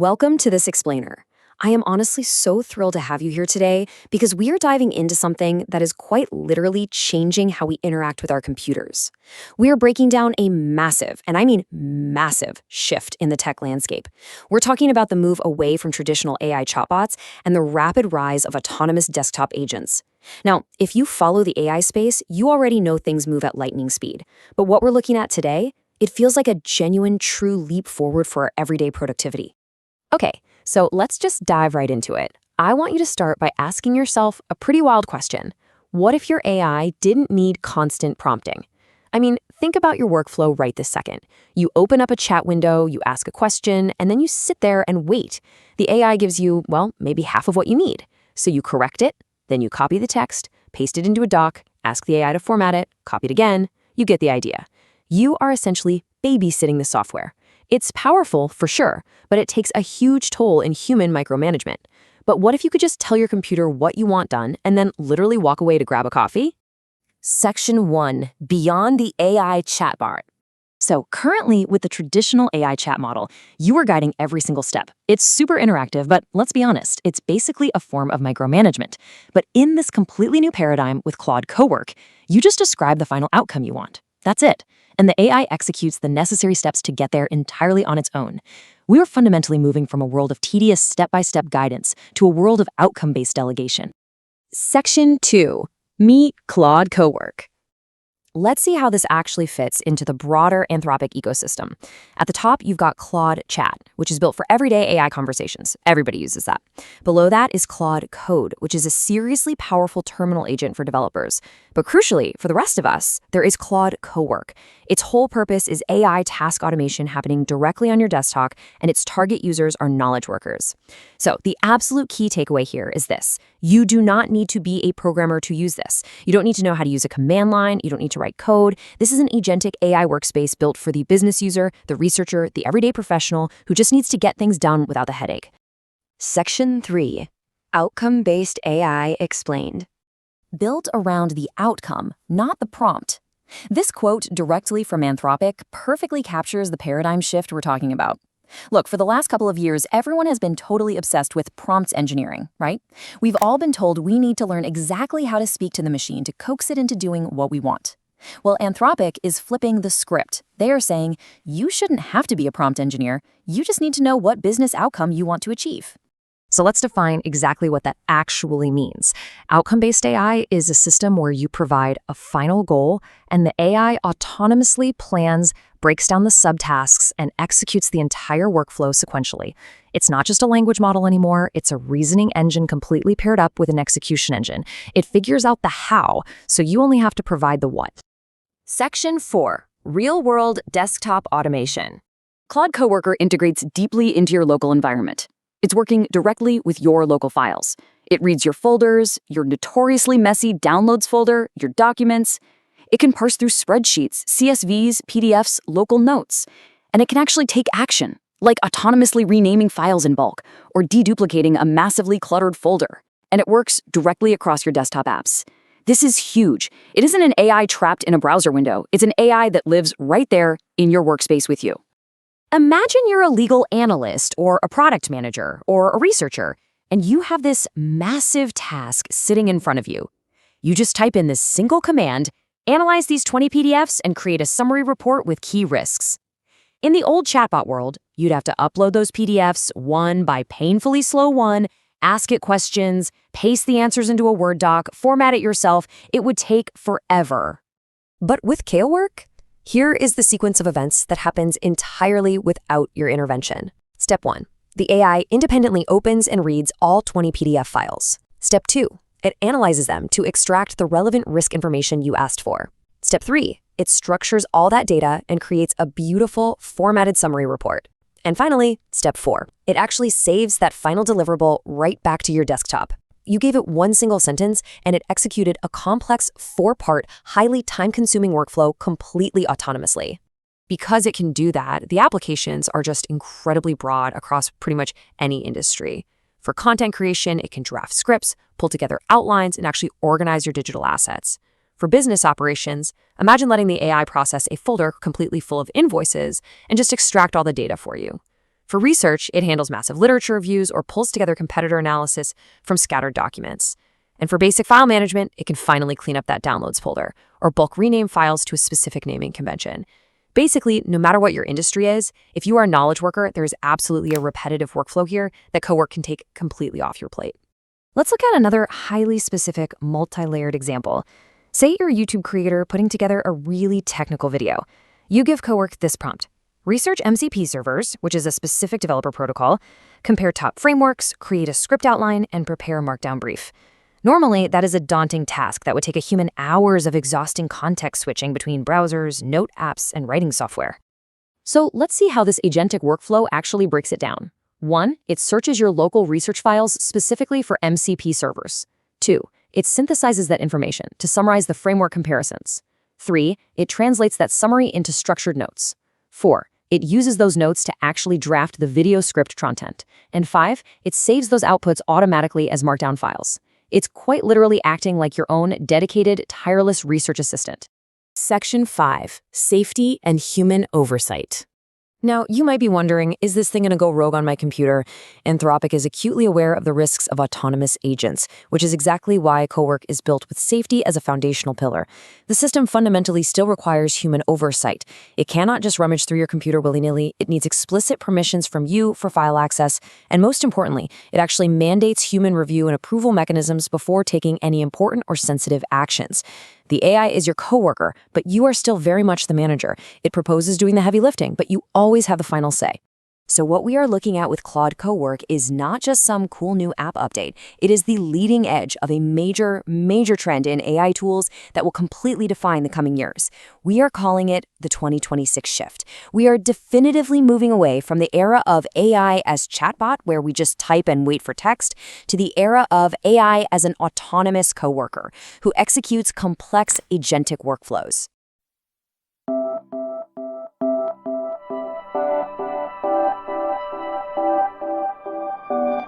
Welcome to This Explainer. I am honestly so thrilled to have you here today because we are diving into something that is quite literally changing how we interact with our computers. We are breaking down a massive, and I mean massive, shift in the tech landscape. We're talking about the move away from traditional AI chatbots and the rapid rise of autonomous desktop agents. Now, if you follow the AI space, you already know things move at lightning speed. But what we're looking at today, it feels like a genuine, true leap forward for our everyday productivity. Okay, so let's just dive right into it. I want you to start by asking yourself a pretty wild question. What if your AI didn't need constant prompting? I mean, think about your workflow right this second. You open up a chat window, you ask a question, and then you sit there and wait. The AI gives you, well, maybe half of what you need. So you correct it, then you copy the text, paste it into a doc, ask the AI to format it, copy it again. You get the idea. You are essentially babysitting the software. It's powerful, for sure, but it takes a huge toll in human micromanagement. But what if you could just tell your computer what you want done and then literally walk away to grab a coffee? Section 1. Beyond the AI chatbot. So currently, with the traditional AI chat model, you are guiding every single step. It's super interactive, but let's be honest, it's basically a form of micromanagement. But in this completely new paradigm with Claude Cowork, you just describe the final outcome you want. That's it. And the AI executes the necessary steps to get there entirely on its own. We are fundamentally moving from a world of tedious step-by-step guidance to a world of outcome-based delegation. Section 2. Meet Claude Cowork. Let's see how this actually fits into the broader Anthropic ecosystem. At the top, you've got Claude Chat, which is built for everyday AI conversations. Everybody uses that. Below that is Claude Code, which is a seriously powerful terminal agent for developers. But crucially, for the rest of us, there is Claude Cowork. Its whole purpose is AI task automation happening directly on your desktop, and its target users are knowledge workers. So the absolute key takeaway here is this. You do not need to be a programmer to use this. You don't need to know how to use a command line. You don't need to write code. This is an agentic AI workspace built for the business user, the researcher, the everyday professional who just needs to get things done without the headache. Section 3. Outcome-based AI explained. Built around the outcome, not the prompt. This quote directly from Anthropic perfectly captures the paradigm shift we're talking about. Look, for the last couple of years, everyone has been totally obsessed with prompt engineering, right? We've all been told we need to learn exactly how to speak to the machine to coax it into doing what we want. Well, Anthropic is flipping the script. They are saying, you shouldn't have to be a prompt engineer. You just need to know what business outcome you want to achieve. So let's define exactly what that actually means. Outcome-based AI is a system where you provide a final goal, and the AI autonomously plans, breaks down the subtasks, and executes the entire workflow sequentially. It's not just a language model anymore, it's a reasoning engine completely paired up with an execution engine. It figures out the how, so you only have to provide the what. Section 4. Real-world desktop automation. Claude Coworker integrates deeply into your local environment. It's working directly with your local files. It reads your folders, your notoriously messy downloads folder, your documents. It can parse through spreadsheets, CSVs, PDFs, local notes. And it can actually take action, like autonomously renaming files in bulk or deduplicating a massively cluttered folder. And it works directly across your desktop apps. This is huge. It isn't an AI trapped in a browser window. It's an AI that lives right there in your workspace with you. Imagine you're a legal analyst or a product manager or a researcher, and you have this massive task sitting in front of you. You just type in this single command, analyze these 20 PDFs, and create a summary report with key risks. In the old chatbot world, you'd have to upload those PDFs one by painfully slow one, ask it questions, paste the answers into a Word doc, format it yourself. It would take forever. But with Cowork, here is the sequence of events that happens entirely without your intervention. Step 1. The AI independently opens and reads all 20 PDF files. Step 2. It analyzes them to extract the relevant risk information you asked for. Step 3. It structures all that data and creates a beautiful, formatted summary report. And finally, Step 4. It actually saves that final deliverable right back to your desktop. You gave it one single sentence, and it executed a complex 4-part, highly time-consuming workflow completely autonomously. Because it can do that, the applications are just incredibly broad across pretty much any industry. For content creation, it can draft scripts, pull together outlines, and actually organize your digital assets. For business operations, imagine letting the AI process a folder completely full of invoices and just extract all the data for you. For research, it handles massive literature reviews or pulls together competitor analysis from scattered documents. And for basic file management, it can finally clean up that downloads folder or bulk rename files to a specific naming convention. Basically, no matter what your industry is, if you are a knowledge worker, there is absolutely a repetitive workflow here that Cowork can take completely off your plate. Let's look at another highly specific, multi-layered example. Say you're a YouTube creator putting together a really technical video. You give Cowork this prompt. Research MCP servers, which is a specific developer protocol, compare top frameworks, create a script outline, and prepare a markdown brief. Normally, that is a daunting task that would take a human hours of exhausting context switching between browsers, note apps, and writing software. So let's see how this agentic workflow actually breaks it down. 1. It searches your local research files specifically for MCP servers. 2. It synthesizes that information to summarize the framework comparisons. 3. It translates that summary into structured notes. 4. It uses those notes to actually draft the video script content. And 5. It saves those outputs automatically as markdown files. It's quite literally acting like your own dedicated, tireless research assistant. Section 5. Safety and Human Oversight. Now, you might be wondering, is this thing going to go rogue on my computer? Anthropic is acutely aware of the risks of autonomous agents, which is exactly why Cowork is built with safety as a foundational pillar. The system fundamentally still requires human oversight. It cannot just rummage through your computer willy-nilly. It needs explicit permissions from you for file access, and most importantly, it actually mandates human review and approval mechanisms before taking any important or sensitive actions. The AI is your coworker, but you are still very much the manager. It proposes doing the heavy lifting, but you always have the final say. So what we are looking at with Claude Cowork is not just some cool new app update. It is the leading edge of a major trend in AI tools that will completely define the coming years. We are calling it the 2026 shift. We are definitively moving away from the era of AI as chatbot, where we just type and wait for text, to the era of AI as an autonomous coworker who executes complex agentic workflows.